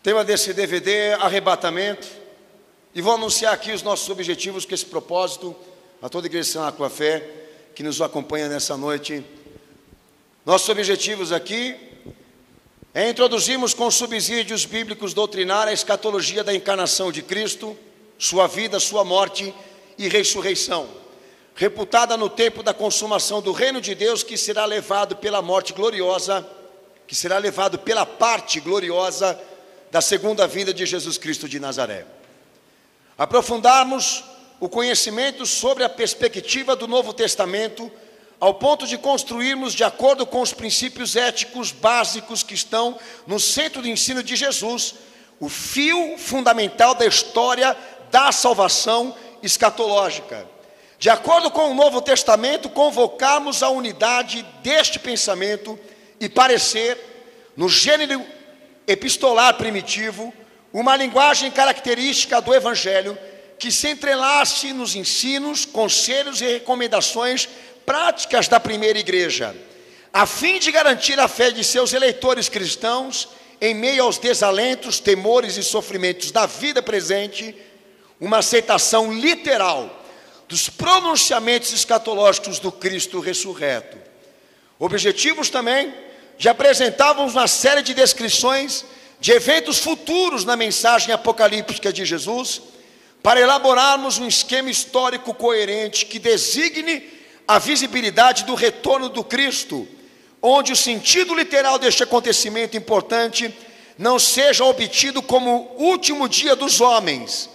Tema desse DVD, arrebatamento. E vou anunciar aqui os nossos objetivos com esse propósito, a toda a Igreja Sinal com a Fé, que nos acompanha nessa noite. Nossos objetivos aqui é introduzirmos com subsídios bíblicos doutrinários a escatologia da encarnação de Cristo, sua vida, sua morte e ressurreição, reputada no tempo da consumação do reino de Deus, que será levado pela morte gloriosa, que será levado pela parte gloriosa da segunda vinda de Jesus Cristo de Nazaré. Aprofundarmos o conhecimento sobre a perspectiva do Novo Testamento, ao ponto de construirmos de acordo com os princípios éticos básicos que estão no centro do ensino de Jesus, o fio fundamental da história da salvação escatológica. De acordo com o Novo Testamento, convocamos a unidade deste pensamento e parecer, no gênero epistolar primitivo, uma linguagem característica do Evangelho que se entrelace nos ensinos, conselhos e recomendações práticas da primeira igreja, a fim de garantir a fé de seus eleitores cristãos em meio aos desalentos, temores e sofrimentos da vida presente, uma aceitação literal dos pronunciamentos escatológicos do Cristo ressurreto. Objetivos também de apresentarmos uma série de descrições de eventos futuros na mensagem apocalíptica de Jesus, para elaborarmos um esquema histórico coerente que designe a visibilidade do retorno do Cristo, onde o sentido literal deste acontecimento importante não seja obtido como o último dia dos homens,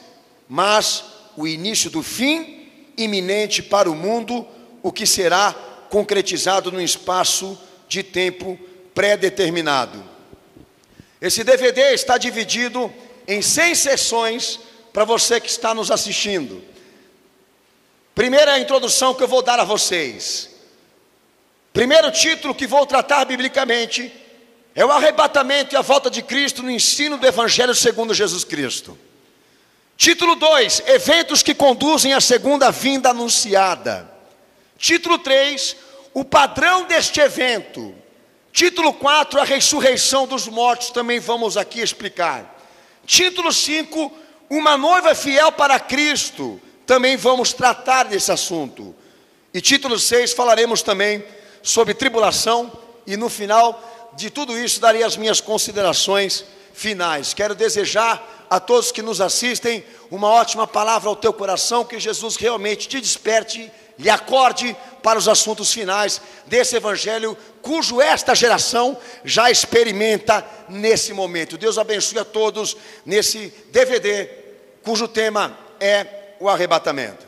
mas o início do fim iminente para o mundo, o que será concretizado num espaço de tempo pré-determinado. Esse DVD está dividido em 100 sessões para você que está nos assistindo. Primeira introdução que eu vou dar a vocês. Primeiro título que vou tratar biblicamente é o arrebatamento e a volta de Cristo no ensino do Evangelho segundo Jesus Cristo. Título 2, eventos que conduzem à segunda vinda anunciada. Título 3, o padrão deste evento. Título 4, a ressurreição dos mortos, também vamos aqui explicar. Título 5, uma noiva fiel para Cristo, também vamos tratar desse assunto. E título 6, falaremos também sobre tribulação, e no final de tudo isso darei as minhas considerações finais. Quero desejar a todos que nos assistem uma ótima palavra ao teu coração, que Jesus realmente te desperte, lhe acorde para os assuntos finais desse evangelho, cujo esta geração já experimenta nesse momento. Deus abençoe a todos nesse DVD, cujo tema é o arrebatamento.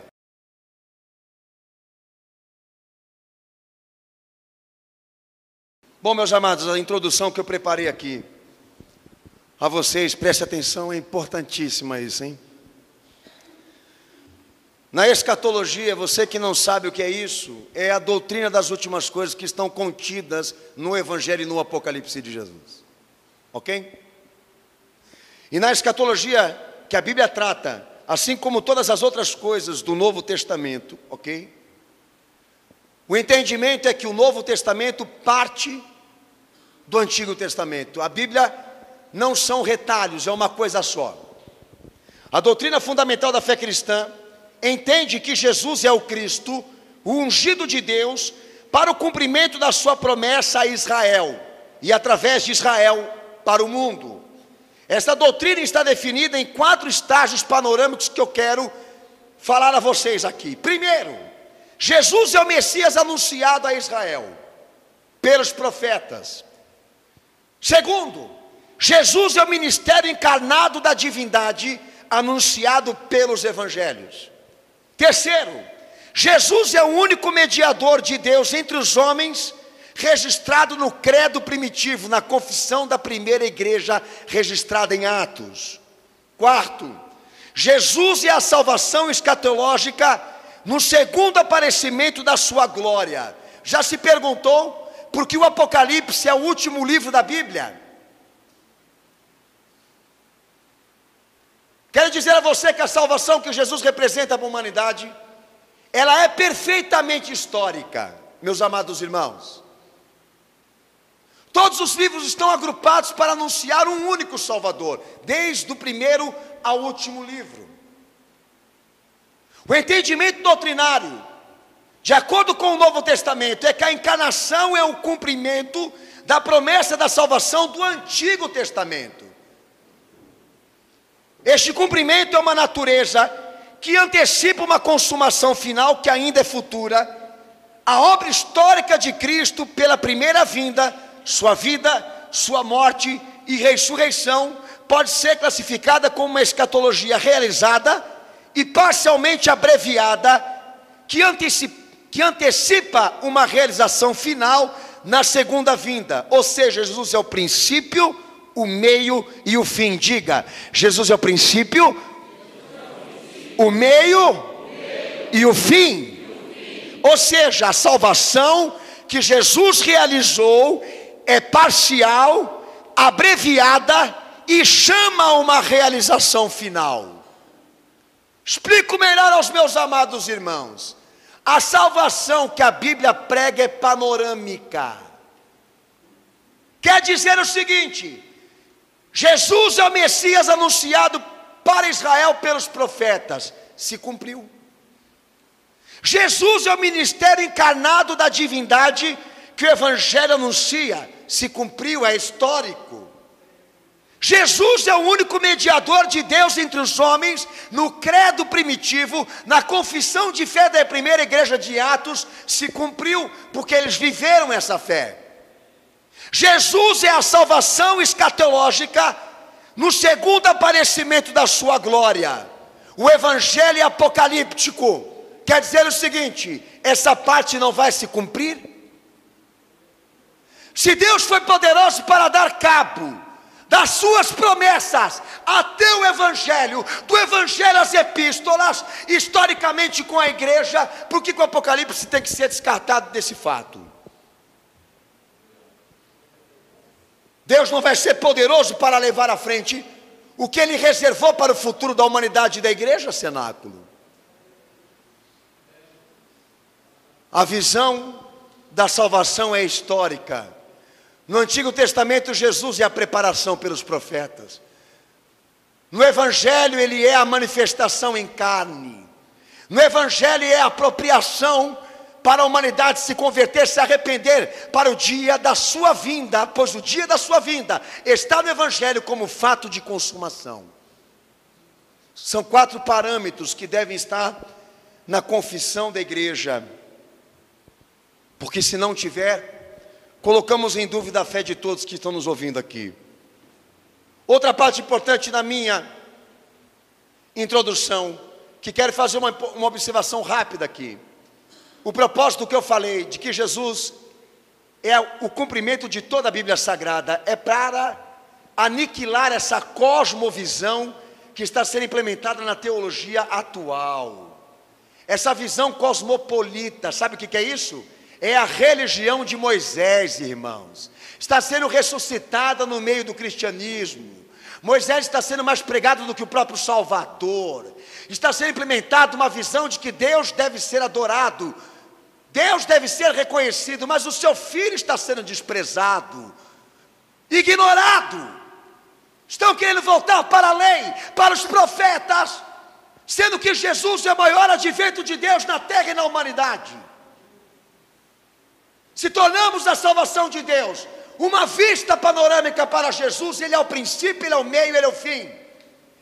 Bom, meus amados, a introdução que eu preparei aqui a vocês, preste atenção, é importantíssima isso, hein? Na escatologia, você que não sabe o que é isso, é a doutrina das últimas coisas que estão contidas no Evangelho e no Apocalipse de Jesus. Ok? E na escatologia que a Bíblia trata, assim como todas as outras coisas do Novo Testamento, ok? O entendimento é que o Novo Testamento parte do Antigo Testamento. A Bíblia não são retalhos, é uma coisa só. A doutrina fundamental da fé cristã entende que Jesus é o Cristo, o ungido de Deus, para o cumprimento da sua promessa a Israel, e através de Israel para o mundo. Esta doutrina está definida em 4 estágios panorâmicos que eu quero falar a vocês aqui. Primeiro, Jesus é o Messias anunciado a Israel pelos profetas. Segundo, Jesus é o ministério encarnado da divindade anunciado pelos evangelhos. Terceiro, Jesus é o único mediador de Deus entre os homens, registrado no credo primitivo, na confissão da primeira igreja registrada em Atos. Quarto, Jesus é a salvação escatológica no segundo aparecimento da sua glória. Já se perguntou por que o Apocalipse é o último livro da Bíblia? Quero dizer a você que a salvação que Jesus representa para a humanidade, ela é perfeitamente histórica, meus amados irmãos. Todos os livros estão agrupados para anunciar um único Salvador, desde o primeiro ao último livro. O entendimento doutrinário, de acordo com o Novo Testamento, é que a encarnação é o cumprimento da promessa da salvação do Antigo Testamento. Este cumprimento é uma natureza que antecipa uma consumação final que ainda é futura. A obra histórica de Cristo pela primeira vinda, sua vida, sua morte e ressurreição, pode ser classificada como uma escatologia realizada e parcialmente abreviada, que antecipa uma realização final na segunda vinda. Ou seja, Jesus é o princípio, o meio e o fim. Diga: Jesus é o princípio, o meio e o fim. Ou seja, a salvação que Jesus realizou é parcial, abreviada e chama a uma realização final. Explico melhor aos meus amados irmãos. A salvação que a Bíblia prega é panorâmica. Quer dizer o seguinte: Jesus é o Messias anunciado para Israel pelos profetas, se cumpriu. Jesus é o ministério encarnado da divindade que o Evangelho anuncia, se cumpriu, é histórico. Jesus é o único mediador de Deus entre os homens, no credo primitivo, na confissão de fé da primeira igreja de Atos, se cumpriu, porque eles viveram essa fé. Jesus é a salvação escatológica no segundo aparecimento da sua glória. O evangelho apocalíptico quer dizer o seguinte: essa parte não vai se cumprir? Se Deus foi poderoso para dar cabo das suas promessas até o evangelho, do evangelho às epístolas, historicamente com a igreja, por que o Apocalipse tem que ser descartado desse fato? Deus não vai ser poderoso para levar à frente o que Ele reservou para o futuro da humanidade e da igreja, cenáculo? A visão da salvação é histórica. No Antigo Testamento, Jesus é a preparação pelos profetas. No Evangelho, Ele é a manifestação em carne. No Evangelho é a apropriação para a humanidade se converter, se arrepender para o dia da sua vinda, pois o dia da sua vinda está no Evangelho como fato de consumação. São 4 parâmetros que devem estar na confissão da igreja, porque se não tiver, colocamos em dúvida a fé de todos que estão nos ouvindo aqui. Outra parte importante na minha introdução, que quero fazer uma observação rápida aqui. O propósito que eu falei, de que Jesus é o cumprimento de toda a Bíblia Sagrada, é para aniquilar essa cosmovisão que está sendo implementada na teologia atual. Essa visão cosmopolita, sabe o que é isso? É a religião de Moisés, irmãos. Está sendo ressuscitada no meio do cristianismo. Moisés está sendo mais pregado do que o próprio Salvador. Está sendo implementada uma visão de que Deus deve ser adorado, Deus deve ser reconhecido, mas o seu filho está sendo desprezado, ignorado. Estão querendo voltar para a lei, para os profetas, sendo que Jesus é o maior advento de Deus na terra e na humanidade. Se tornamos a salvação de Deus uma vista panorâmica para Jesus, Ele é o princípio, Ele é o meio, Ele é o fim.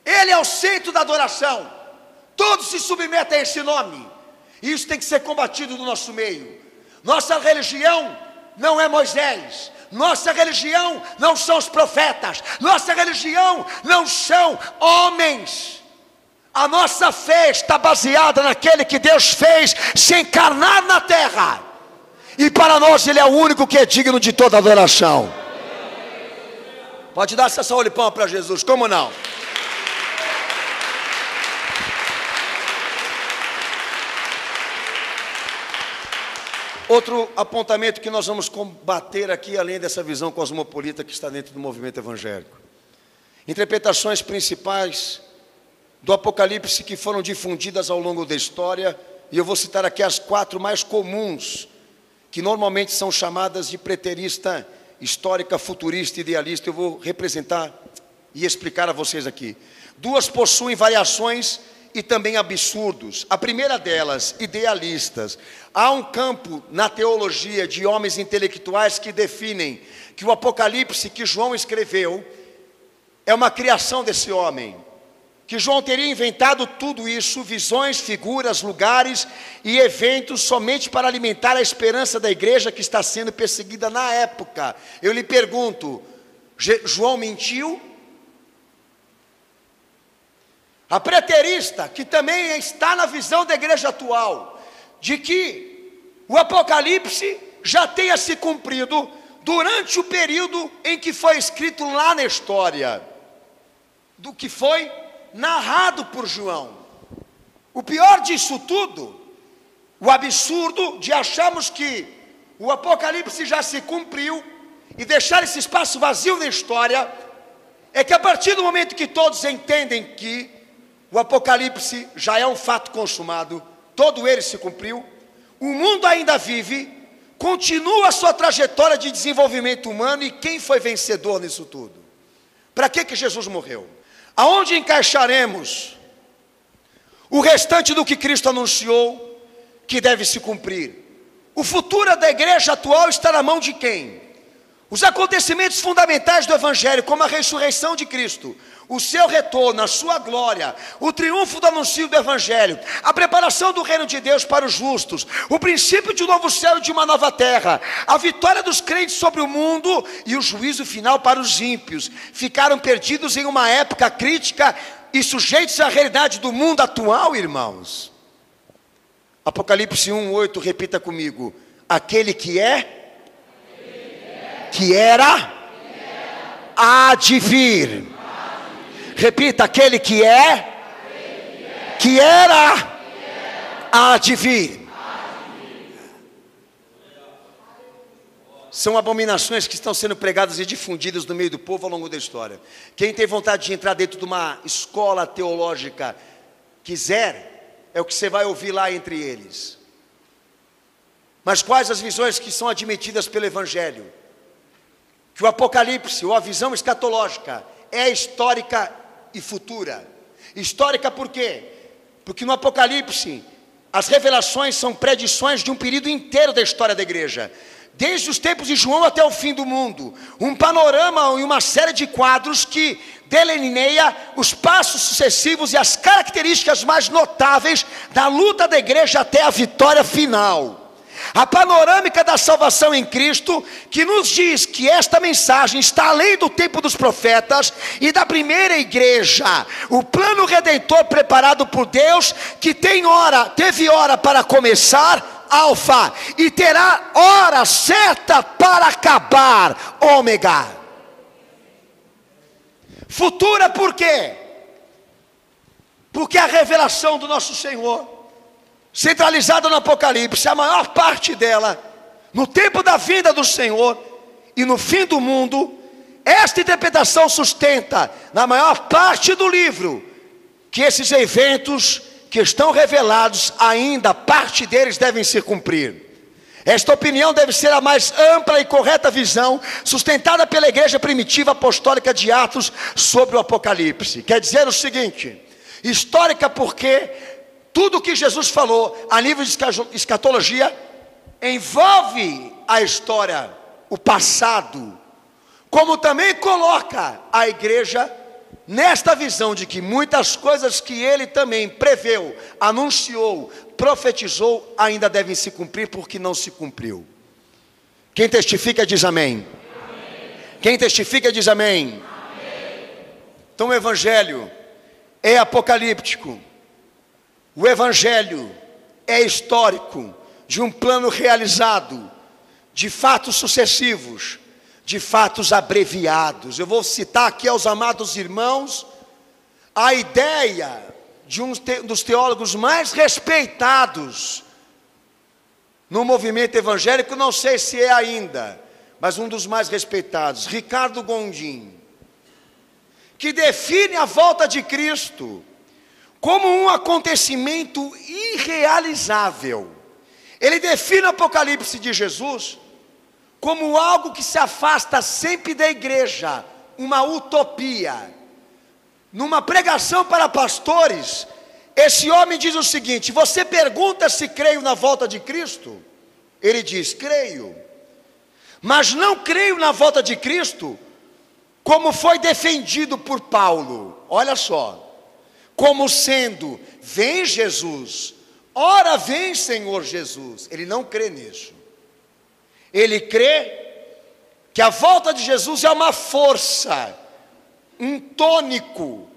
Ele é o centro da adoração. Todos se submetem a esse nome. E isso tem que ser combatido no nosso meio. Nossa religião não é Moisés. Nossa religião não são os profetas. Nossa religião não são homens. A nossa fé está baseada naquele que Deus fez se encarnar na terra. E para nós Ele é o único que é digno de toda adoração. Pode dar essa salva de palmas para Jesus, como não? Outro apontamento que nós vamos combater aqui, além dessa visão cosmopolita que está dentro do movimento evangélico. Interpretações principais do Apocalipse que foram difundidas ao longo da história, e eu vou citar aqui as 4 mais comuns, que normalmente são chamadas de preterista histórica, futurista, idealista. Eu vou representar e explicar a vocês aqui. Duas possuem variações e também absurdos. A primeira delas, idealistas. Há um campo na teologia de homens intelectuais que definem que o Apocalipse que João escreveu é uma criação desse homem, que João teria inventado tudo isso, visões, figuras, lugares e eventos somente para alimentar a esperança da igreja que está sendo perseguida na época. Eu lhe pergunto, João mentiu? A preterista, que também está na visão da igreja atual, de que o Apocalipse já tenha se cumprido durante o período em que foi escrito lá na história, do que foi narrado por João. O pior disso tudo, o absurdo de acharmos que o Apocalipse já se cumpriu e deixar esse espaço vazio na história, é que a partir do momento que todos entendem que o Apocalipse já é um fato consumado, todo ele se cumpriu, o mundo ainda vive, continua a sua trajetória de desenvolvimento humano, e quem foi vencedor nisso tudo? Para que Jesus morreu? Aonde encaixaremos o restante do que Cristo anunciou que deve se cumprir? O futuro da igreja atual está na mão de quem? Os acontecimentos fundamentais do Evangelho, como a ressurreição de Cristo, o seu retorno, a sua glória, o triunfo do anúncio do Evangelho, a preparação do reino de Deus para os justos, o princípio de um novo céu e de uma nova terra, a vitória dos crentes sobre o mundo e o juízo final para os ímpios, ficaram perdidos em uma época crítica e sujeitos à realidade do mundo atual, irmãos. Apocalipse 1:8, repita comigo: aquele que é, que era, há de vir. Repita: aquele que é, que era, há de vir. São abominações que estão sendo pregadas e difundidas no meio do povo ao longo da história. Quem tem vontade de entrar dentro de uma escola teológica, quiser, é o que você vai ouvir lá entre eles. Mas quais as visões que são admitidas pelo Evangelho? Que o Apocalipse, ou a visão escatológica, é histórica e futura. Histórica por quê? Porque no Apocalipse as revelações são predições de um período inteiro da história da igreja, desde os tempos de João até o fim do mundo, um panorama e uma série de quadros que delineia os passos sucessivos e as características mais notáveis da luta da igreja até a vitória final. A panorâmica da salvação em Cristo, que nos diz que esta mensagem está além do tempo dos profetas e da primeira igreja. O plano redentor preparado por Deus, que teve hora para começar, alfa, e terá hora certa para acabar, ômega. Futura por quê? Porque a revelação do nosso Senhor, centralizada no Apocalipse, a maior parte dela, no tempo da vinda do Senhor e no fim do mundo, esta interpretação sustenta, na maior parte do livro, que esses eventos que estão revelados ainda, parte deles devem se cumprir. Esta opinião deve ser a mais ampla e correta visão, sustentada pela igreja primitiva apostólica de Atos sobre o Apocalipse. Quer dizer o seguinte: histórica porque tudo o que Jesus falou a nível de escatologia envolve a história, o passado, como também coloca a igreja nesta visão de que muitas coisas que ele também preveu, anunciou, profetizou, ainda devem se cumprir porque não se cumpriu. Quem testifica diz amém. Amém. Quem testifica diz amém. Amém. Então o Evangelho é apocalíptico. O Evangelho é histórico, de um plano realizado, de fatos sucessivos, de fatos abreviados. Eu vou citar aqui aos amados irmãos a ideia de um dos teólogos mais respeitados no movimento evangélico, não sei se é ainda, mas um dos mais respeitados, Ricardo Gondim, que define a volta de Cristo como um acontecimento irrealizável. Ele define o Apocalipse de Jesus como algo que se afasta sempre da igreja, uma utopia. Numa pregação para pastores, esse homem diz o seguinte: você pergunta se creio na volta de Cristo? Ele diz: creio, mas não creio na volta de Cristo como foi defendido por Paulo. Olha só, como sendo, vem Jesus, ora vem Senhor Jesus. Ele não crê nisso. Ele crê que a volta de Jesus é uma força, um tônico,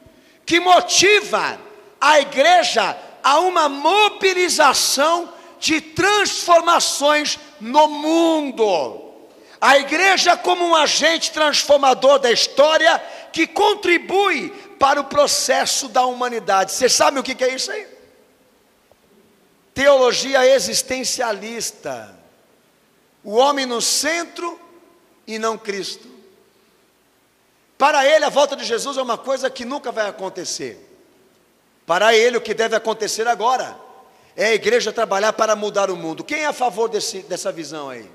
que motiva a igreja a uma mobilização de transformações no mundo. A igreja como um agente transformador da história, que contribui para o processo da humanidade. Você sabe o que é isso aí? Teologia existencialista. O homem no centro e não Cristo. Para ele, a volta de Jesus é uma coisa que nunca vai acontecer. Para ele, o que deve acontecer agora é a igreja trabalhar para mudar o mundo. Quem é a favor dessa visão aí?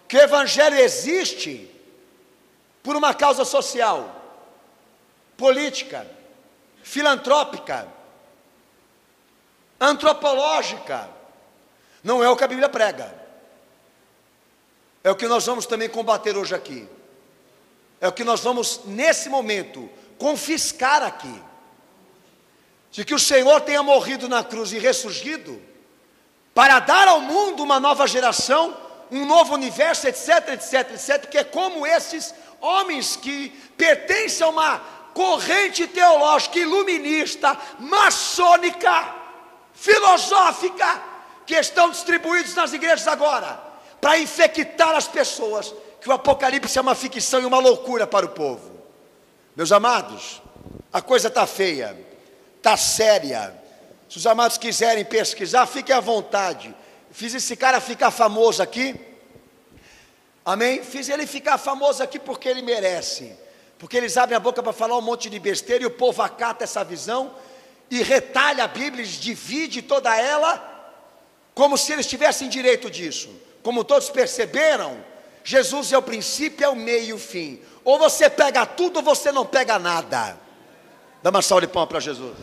Que o evangelho existe por uma causa social, política, filantrópica, antropológica. Não é o que a Bíblia prega. É o que nós vamos também combater hoje aqui. É o que nós vamos, nesse momento, confiscar aqui. De que o Senhor tenha morrido na cruz e ressurgido, para dar ao mundo uma nova geração, um novo universo, etc, etc, etc, que é como esses homens que pertencem a uma corrente teológica, iluminista, maçônica, filosófica, que estão distribuídos nas igrejas agora, para infectar as pessoas, que o Apocalipse é uma ficção e uma loucura para o povo. Meus amados, a coisa está feia, está séria. Se os amados quiserem pesquisar, fiquem à vontade. Fiz esse cara ficar famoso aqui, amém? Fiz ele ficar famoso aqui porque ele merece, porque eles abrem a boca para falar um monte de besteira, e o povo acata essa visão, e retalha a Bíblia, eles divide toda ela, como se eles tivessem direito disso. Como todos perceberam, Jesus é o princípio, é o meio e o fim. Ou você pega tudo, ou você não pega nada. Dá uma salva de palmas para Jesus.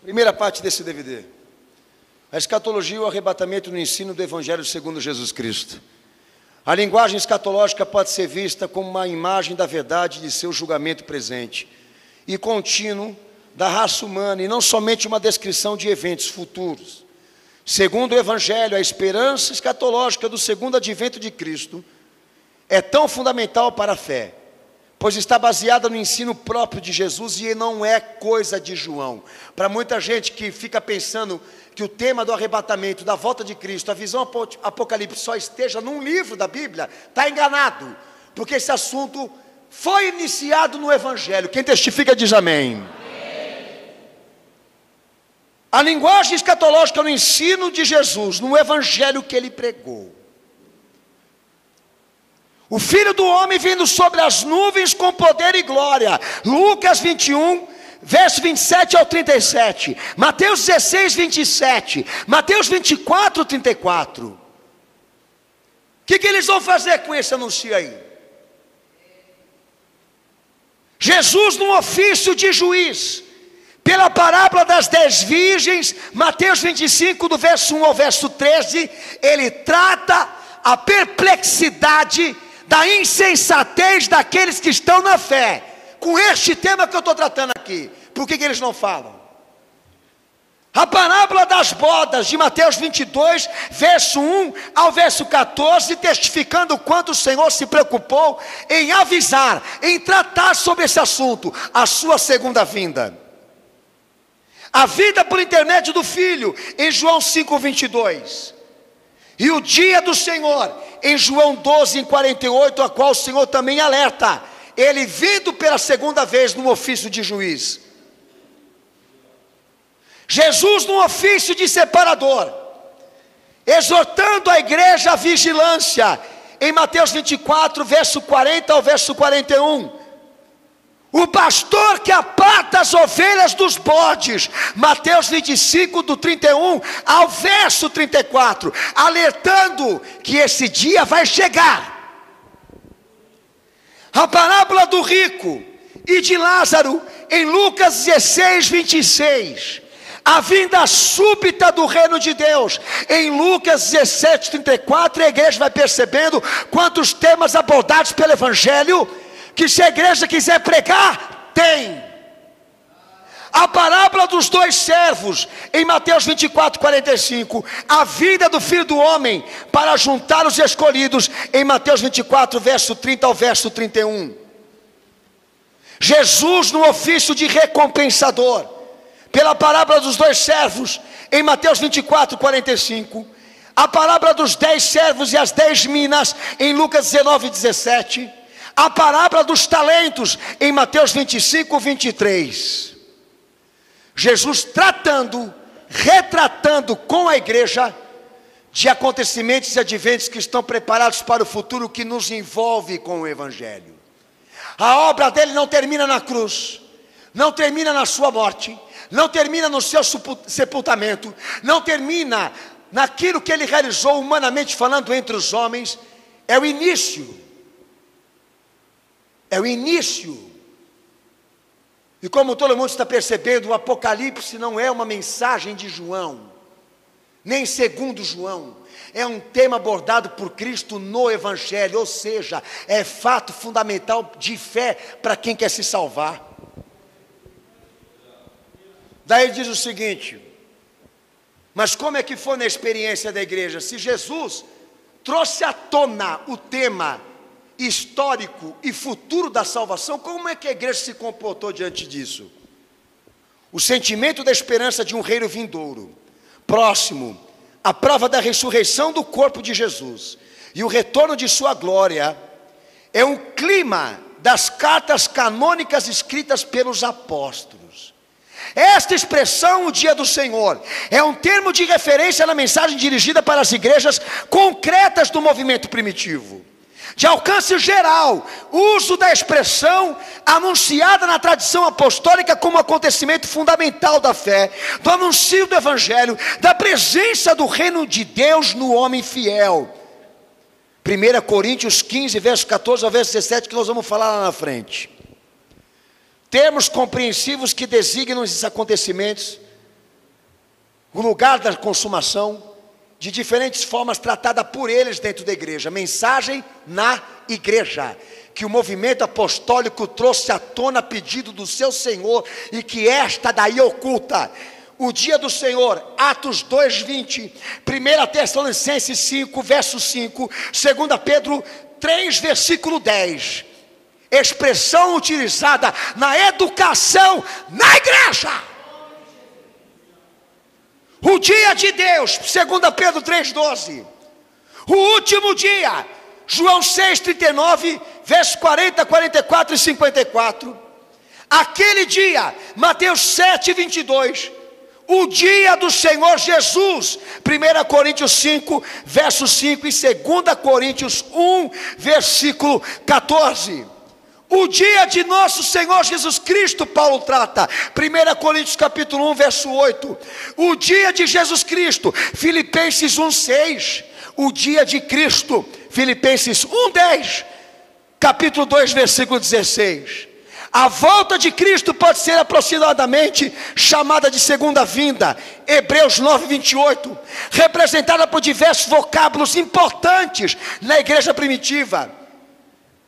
Primeira parte desse DVD. A escatologia e o arrebatamento no ensino do Evangelho segundo Jesus Cristo. A linguagem escatológica pode ser vista como uma imagem da verdade de seu julgamento presente e contínuo da raça humana, e não somente uma descrição de eventos futuros. Segundo o Evangelho, a esperança escatológica do segundo advento de Cristo é tão fundamental para a fé, pois está baseada no ensino próprio de Jesus e não é coisa de João. Para muita gente que fica pensando que o tema do arrebatamento, da volta de Cristo, a visão apocalipse só esteja num livro da Bíblia, está enganado, porque esse assunto foi iniciado no Evangelho. Quem testifica diz amém. A linguagem escatológica no ensino de Jesus, no Evangelho que ele pregou. O Filho do Homem vindo sobre as nuvens com poder e glória. Lucas 21, verso 27 ao 37. Mateus 16, 27. Mateus 24, 34. O que eles vão fazer com esse anúncio aí? Jesus, no ofício de juiz, pela parábola das 10 virgens, Mateus 25, do verso 1 ao verso 13, ele trata a perplexidade da insensatez daqueles que estão na fé, com este tema que eu estou tratando aqui. Por que eles não falam? A parábola das bodas de Mateus 22, verso 1 ao verso 14, testificando o quanto o Senhor se preocupou em avisar, em tratar sobre esse assunto, a sua segunda vinda. A vida por intermédio do Filho, em João 5, 22. E o dia do Senhor, em João 12, 48, a qual o Senhor também alerta, ele vindo pela segunda vez no ofício de juiz. Jesus no ofício de separador, exortando a igreja à vigilância, em Mateus 24, verso 40 ao verso 41. O pastor que aparta as ovelhas dos bodes. Mateus 25, do 31 ao verso 34, alertando que esse dia vai chegar. A parábola do rico e de Lázaro, em Lucas 16, 26. A vinda súbita do reino de Deus, em Lucas 17, 34. A igreja vai percebendo quantos temas abordados pelo Evangelho, que se a igreja quiser pregar, tem. A parábola dos dois servos, em Mateus 24, 45. A vinda do Filho do Homem para juntar os escolhidos, em Mateus 24, verso 30 ao verso 31. Jesus no ofício de recompensador, pela parábola dos dois servos, em Mateus 24, 45. A parábola dos 10 servos e as 10 minas, em Lucas 19, 17. A parábola dos talentos, em Mateus 25, 23. Jesus retratando com a igreja, de acontecimentos e adventos que estão preparados para o futuro, que nos envolve com o Evangelho. A obra dele não termina na cruz, não termina na sua morte, não termina no seu sepultamento, não termina naquilo que ele realizou humanamente falando entre os homens. É o início. É o início. E como todo mundo está percebendo, o Apocalipse não é uma mensagem de João, nem segundo João. É um tema abordado por Cristo no Evangelho, ou seja, é fato fundamental de fé para quem quer se salvar. Daí ele diz o seguinte: mas como é que foi na experiência da igreja? Se Jesus trouxe à tona o tema histórico e futuro da salvação, como é que a igreja se comportou diante disso? O sentimento da esperança de um reino vindouro, próximo, a prova da ressurreição do corpo de Jesus e o retorno de sua glória, é um clima das cartas canônicas escritas pelos apóstolos. Esta expressão, o dia do Senhor, é um termo de referência na mensagem dirigida para as igrejas concretas do movimento primitivo, de alcance geral, uso da expressão anunciada na tradição apostólica como acontecimento fundamental da fé, do anúncio do Evangelho, da presença do reino de Deus no homem fiel. 1 Coríntios 15, verso 14 ao verso 17, que nós vamos falar lá na frente. Termos compreensivos que designam esses acontecimentos, o lugar da consumação, de diferentes formas tratada por eles dentro da igreja. Mensagem na igreja, que o movimento apostólico trouxe à tona a pedido do seu Senhor, e que esta daí oculta. O dia do Senhor, Atos 2:20, 1 Tessalonicenses 5, verso 5, 2 Pedro 3, versículo 10. Expressão utilizada na educação na igreja. O dia de Deus, 2 Pedro 3,12. O último dia, João 6,39, versos 40, 44 e 54. Aquele dia, Mateus 7,22. O dia do Senhor Jesus, 1 Coríntios 5, verso 5 e 2 Coríntios 1, versículo 14. O dia de nosso Senhor Jesus Cristo, Paulo trata, 1 Coríntios capítulo 1, verso 8. O dia de Jesus Cristo, Filipenses 1, 6. O dia de Cristo, Filipenses 1, 10. Capítulo 2, versículo 16. A volta de Cristo pode ser aproximadamente chamada de segunda vinda, Hebreus 9, 28. Representada por diversos vocábulos importantes na igreja primitiva.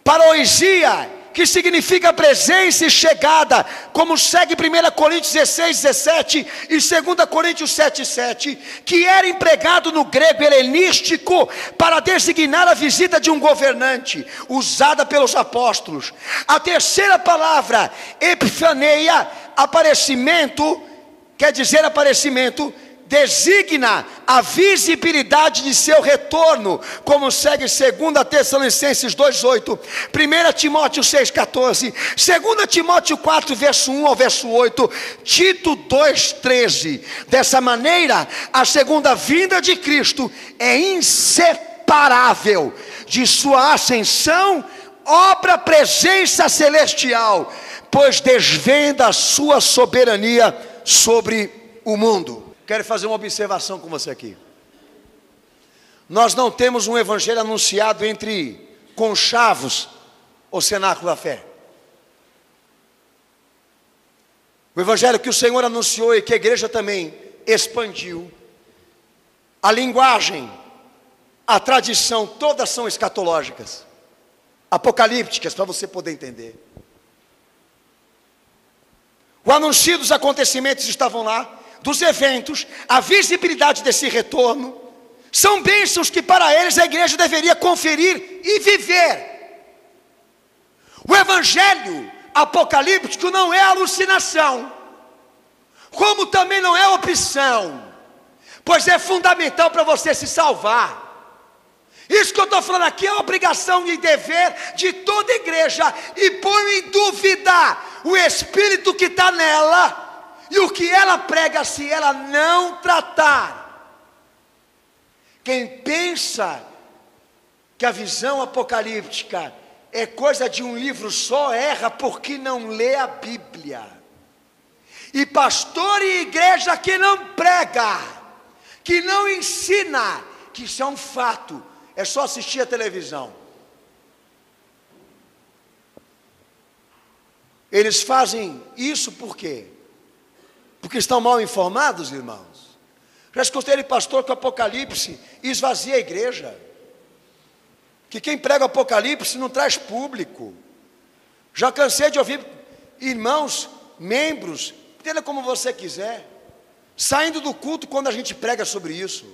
Parousia, que significa presença e chegada, como segue 1 Coríntios 16, 17 e 2 Coríntios 7, 7, que era empregado no grego helenístico para designar a visita de um governante, usada pelos apóstolos. A terceira palavra, epifaneia, aparecimento, quer dizer aparecimento, designa a visibilidade de seu retorno, como segue 2 Tessalonicenses 2,8, 1 Timóteo 6,14, 2 Timóteo 4, verso 1 ao verso 8, Tito 2,13. Dessa maneira, a segunda vinda de Cristo é inseparável de sua ascensão, obra, presença celestial, pois desvenda a sua soberania sobre o mundo. Quero fazer uma observação com você aqui. Nós não temos um evangelho anunciado entre conchavos ou cenáculo da fé. O evangelho que o Senhor anunciou e que a igreja também expandiu, a linguagem, a tradição, todas são escatológicas, apocalípticas, para você poder entender. O anúncio dos acontecimentos estavam lá, dos eventos, a visibilidade desse retorno, são bênçãos que para eles a igreja deveria conferir e viver. O evangelho apocalíptico não é alucinação, como também não é opção, pois é fundamental para você se salvar. Isso que eu estou falando aqui é obrigação e dever de toda igreja, e põe em dúvida o espírito que está nela, e o que ela prega se ela não tratar. Quem pensa que a visão apocalíptica é coisa de um livro só, erra porque não lê a Bíblia. E pastor e igreja que não prega, que não ensina, que isso é um fato, é só assistir a televisão. Eles fazem isso por quê? Porque estão mal informados, irmãos. Já escutei de pastor que o Apocalipse esvazia a igreja, que quem prega o Apocalipse não traz público. Já cansei de ouvir irmãos, membros, entenda como você quiser, saindo do culto quando a gente prega sobre isso,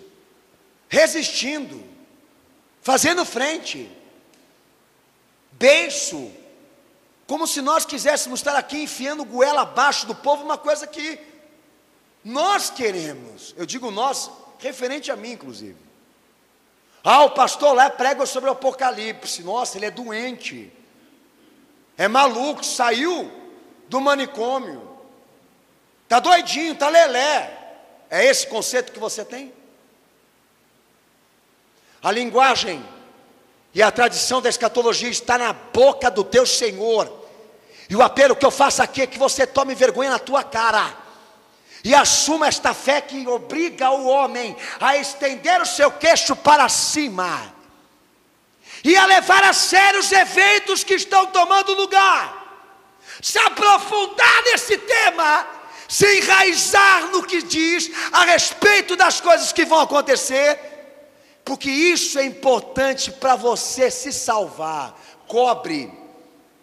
resistindo, fazendo frente, beiço, como se nós quiséssemos estar aqui enfiando goela abaixo do povo, uma coisa que nós queremos. Eu digo nós, referente a mim inclusive. O pastor lá prega sobre o Apocalipse. Nossa, ele é doente, é maluco, saiu do manicômio, está doidinho, está lelé. É esse conceito que você tem? A linguagem e a tradição da escatologia está na boca do teu Senhor. E o apelo que eu faço aqui é que você tome vergonha na tua cara e assuma esta fé que obriga o homem a estender o seu queixo para cima e a levar a sério os eventos que estão tomando lugar, se aprofundar nesse tema, se enraizar no que diz a respeito das coisas que vão acontecer, porque isso é importante para você se salvar.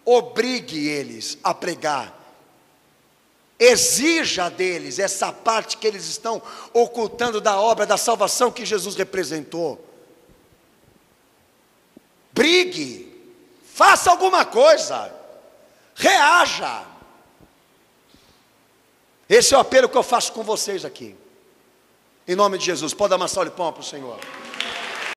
Obrigue eles a pregar, exija deles essa parte que eles estão ocultando da obra da salvação que Jesus representou. Brigue, faça alguma coisa, reaja. Esse é o apelo que eu faço com vocês aqui, em nome de Jesus. Pode dar uma salva de palmas para o Senhor.